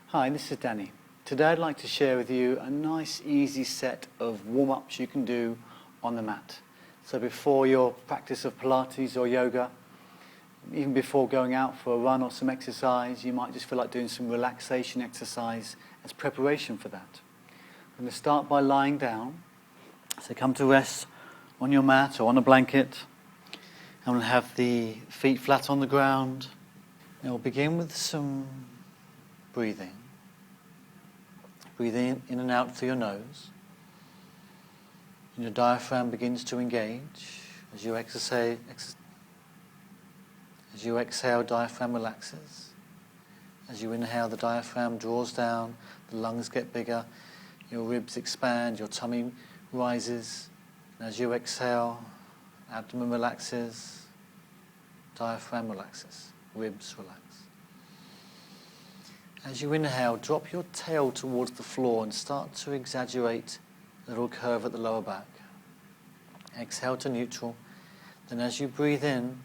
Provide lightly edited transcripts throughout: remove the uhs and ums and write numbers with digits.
Hi, this is Danny. Today I'd like to share with you a nice easy set of warm-ups you can do on the mat. So before your practice of Pilates or yoga, even before going out for a run or some exercise, you might just feel like doing some relaxation exercise as preparation for that. I'm going to start by lying down. So come to rest on your mat or on a blanket. I'm going to have the feet flat on the ground. And we'll begin with some breathing. Breathe in and out through your nose. And your diaphragm begins to engage. As you exhale, diaphragm relaxes. As you inhale, the diaphragm draws down, the lungs get bigger, your ribs expand, your tummy rises. And as you exhale, abdomen relaxes, diaphragm relaxes, ribs relax. As you inhale, drop your tail towards the floor and start to exaggerate a little curve at the lower back. Exhale to neutral. Then as you breathe in,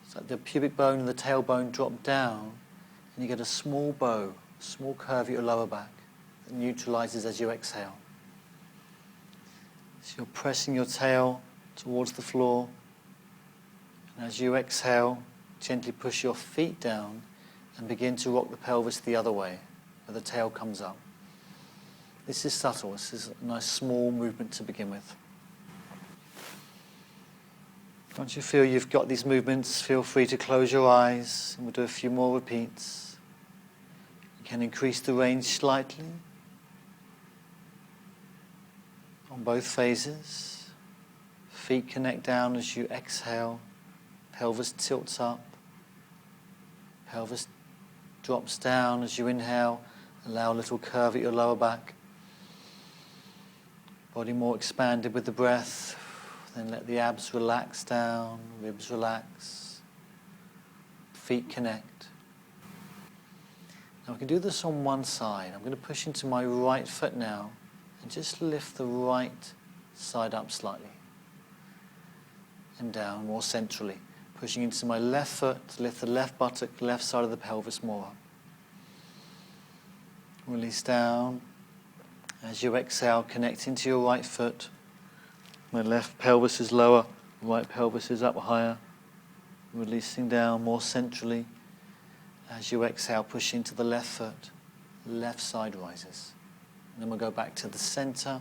it's like the pubic bone and the tailbone drop down, and you get a small bow, small curve at your lower back that neutralizes as you exhale. So you're pressing your tail towards the floor, and as you exhale, gently push your feet down and begin to rock the pelvis the other way, where the tail comes up. This is subtle. This is a nice small movement to begin with. Once you feel you've got these movements, feel free to close your eyes, and we'll do a few more repeats. You can increase the range slightly on both phases. Feet connect down as you exhale. Pelvis tilts up. Pelvis drops down as you inhale. Allow a little curve at your lower back. Body more expanded with the breath. Then let the abs relax down, ribs relax, feet connect. Now we can do this on one side. I'm going to push into my right foot now and just lift the right side up slightly and down more centrally. Pushing into my left foot to lift the left buttock, left side of the pelvis more up. Release down. As you exhale, connect into your right foot. My left pelvis is lower, right pelvis is up higher. Releasing down more centrally. As you exhale, push into the left foot, left side rises. And then we'll go back to the center,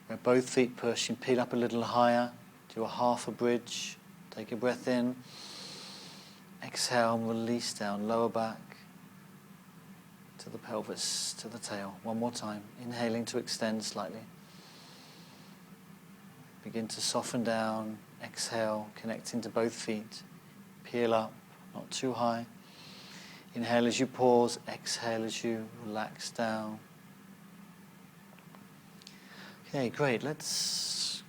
where both feet push and peel up a little higher. Do a half a bridge. Take a breath in. Exhale and release down, lower back to the pelvis, to the tail. One more time. Inhaling to extend slightly. Begin to soften down. Exhale, connecting to both feet. Peel up, not too high. Inhale as you pause. Exhale as you relax down. Okay, great. Let's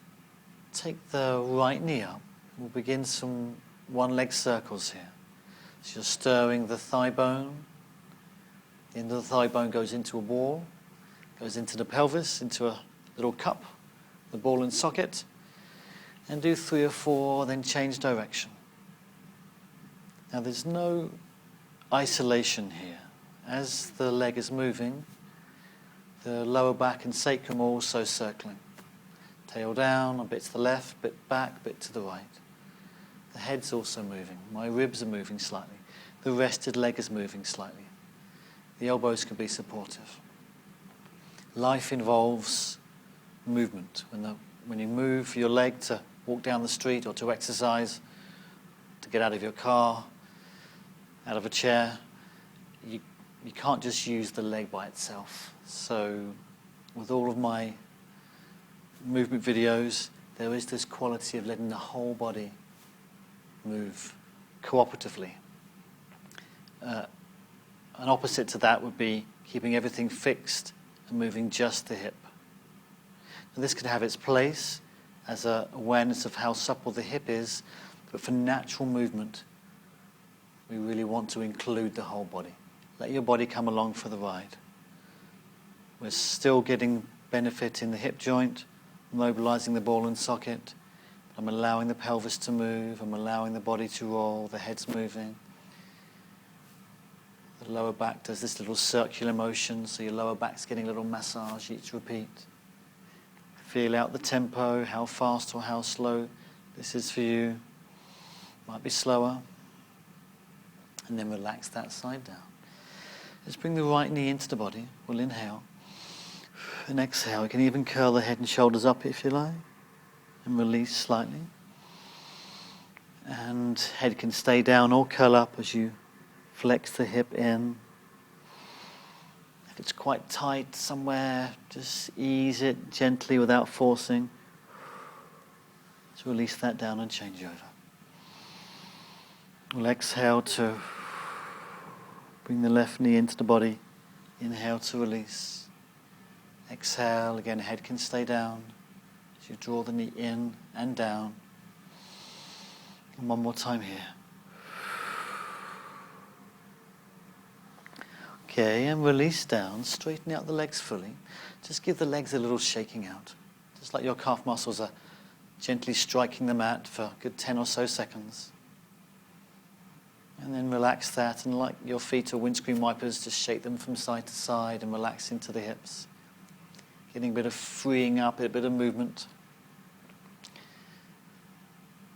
take the right knee up. We'll begin some one-leg circles here. So you're stirring the thigh bone. The end of the thigh bone goes into a ball, goes into the pelvis, into a little cup, the ball and socket, and do 3 or 4, then change direction. Now there's no isolation here. As the leg is moving, the lower back and sacrum are also circling. Tail down, a bit to the left, bit back, bit to the right. The head's also moving. My ribs are moving slightly. The rested leg is moving slightly. The elbows can be supportive. Life involves movement. When you move your leg to walk down the street or to exercise, to get out of your car, out of a chair, you can't just use the leg by itself. So with all of my movement videos, there is this quality of letting the whole body move cooperatively. An opposite to that would be keeping everything fixed and moving just the hip. Now, this could have its place as an awareness of how supple the hip is, but for natural movement, we really want to include the whole body. Let your body come along for the ride. We're still getting benefit in the hip joint, mobilizing the ball and socket. I'm allowing the pelvis to move. I'm allowing the body to roll. The head's moving. The lower back does this little circular motion, so your lower back's getting a little massage each repeat. Feel out the tempo, how fast or how slow this is for you. Might be slower. And then relax that side down. Let's bring the right knee into the body. We'll inhale. And exhale. You can even curl the head and shoulders up if you like. And release slightly. And head can stay down or curl up as you flex the hip in. If it's quite tight somewhere, just ease it gently without forcing. Just release that down and change over. We'll exhale to bring the left knee into the body. Inhale to release. Exhale, again, head can stay down as you draw the knee in and down. And one more time here. Okay, and release down, straighten out the legs fully. Just give the legs a little shaking out. Just like your calf muscles are gently striking the mat for a good 10 or so seconds. And then relax that, and like your feet are windscreen wipers, just shake them from side to side and relax into the hips. Getting a bit of freeing up, a bit of movement.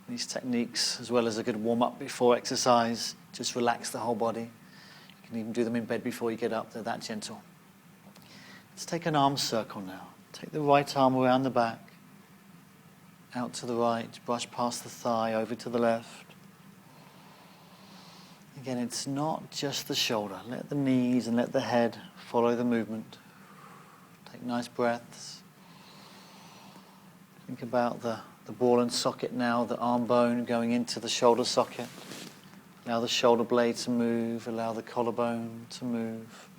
These techniques, as well as a good warm-up before exercise, just relax the whole body. You can even do them in bed before you get up. They're that gentle. Let's take an arm circle now. Take the right arm around the back, out to the right, brush past the thigh, over to the left. Again, it's not just the shoulder. Let the knees and let the head follow the movement. Take nice breaths. Think about the ball and socket now, the arm bone going into the shoulder socket. Allow the shoulder blade to move, allow the collarbone to move.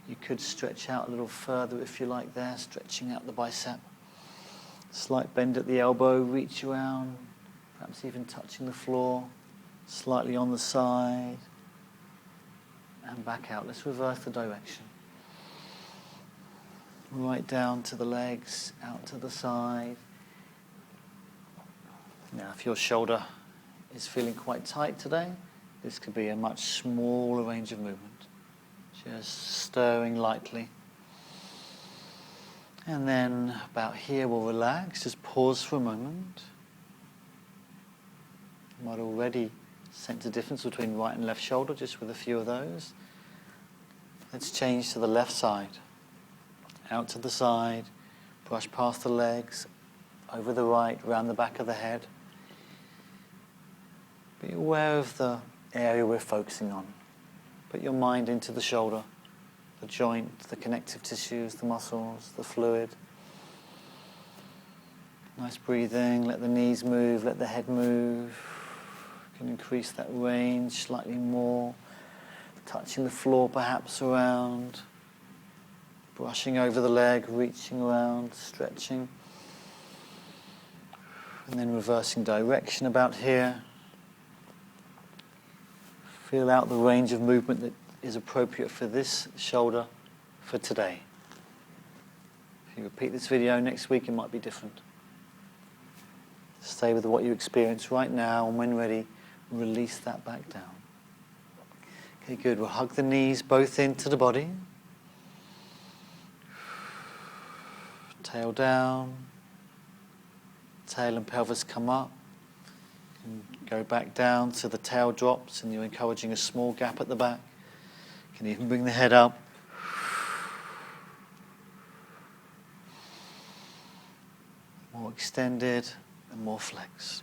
You could stretch out a little further if you like there, stretching out the bicep. Slight bend at the elbow, reach around, perhaps even touching the floor, slightly on the side, and back out. Let's reverse the direction. Right down to the legs, out to the side. Now, if your shoulder is feeling quite tight today, this could be a much smaller range of movement. Just stirring lightly. And then about here we'll relax, just pause for a moment. You might already sense the difference between right and left shoulder just with a few of those. Let's change to the left side. Out to the side, brush past the legs, over the right, round the back of the head. Be aware of the area we're focusing on. Put your mind into the shoulder, the joint, the connective tissues, the muscles, the fluid. Nice breathing, let the knees move, let the head move. You can increase that range slightly more. Touching the floor perhaps around. Brushing over the leg, reaching around, stretching. And then reversing direction about here. Feel out the range of movement that is appropriate for this shoulder for today. If you repeat this video next week, it might be different. Stay with what you experience right now, and when ready, release that back down. Okay, good. We'll hug the knees both into the body. Tail down. Tail and pelvis come up. And go back down so the tail drops and you're encouraging a small gap at the back. You can even bring the head up. More extended and more flex.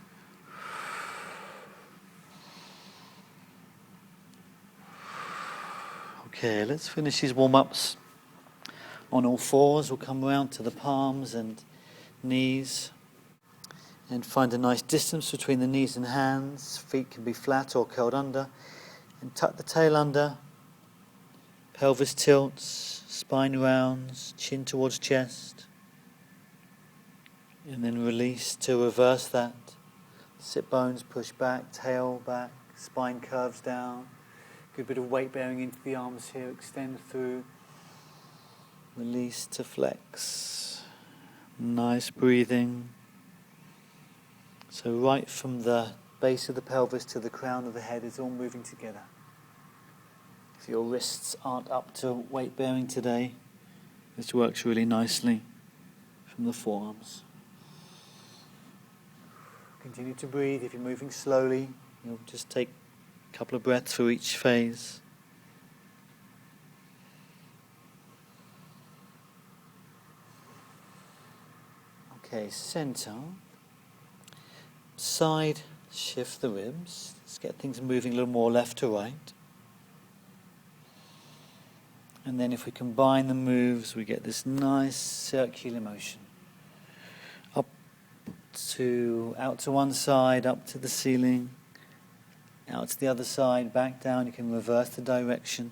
Okay, let's finish these warm-ups on all fours. We'll come around to the palms and knees. And find a nice distance between the knees and hands. Feet can be flat or curled under. And tuck the tail under. Pelvis tilts, spine rounds, chin towards chest. And then release to reverse that. Sit bones push back, tail back, spine curves down. Good bit of weight bearing into the arms here. Extend through. Release to flex. Nice breathing. So right from the base of the pelvis to the crown of the head is all moving together. If your wrists aren't up to weight bearing today, this works really nicely from the forearms. Continue to breathe. If you're moving slowly, you'll just take a couple of breaths for each phase. Okay, center. Side, shift the ribs. Let's get things moving a little more left to right. And then if we combine the moves, we get this nice circular motion. Out to one side, up to the ceiling, out to the other side, back down. You can reverse the direction.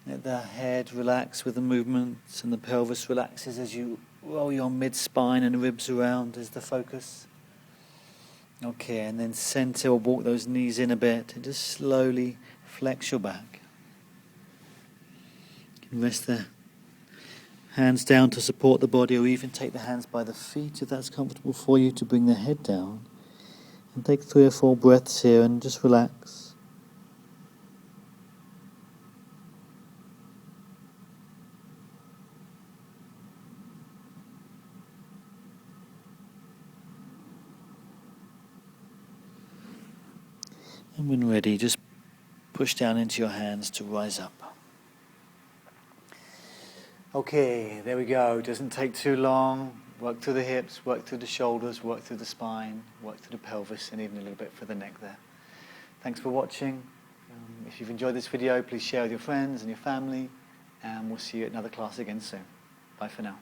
Let the head relax with the movements, and the pelvis relaxes as you roll your mid-spine and ribs around as the focus. Okay, and then center, or walk those knees in a bit, and just slowly flex your back. You can rest the hands down to support the body, or even take the hands by the feet if that's comfortable for you, to bring the head down. And take 3 or 4 breaths here and just relax. And when ready, just push down into your hands to rise up. Okay, there we go. Doesn't take too long. Work through the hips, work through the shoulders, work through the spine, work through the pelvis, and even a little bit for the neck there. Thanks for watching. If you've enjoyed this video, please share with your friends and your family, and we'll see you at another class again soon. Bye for now.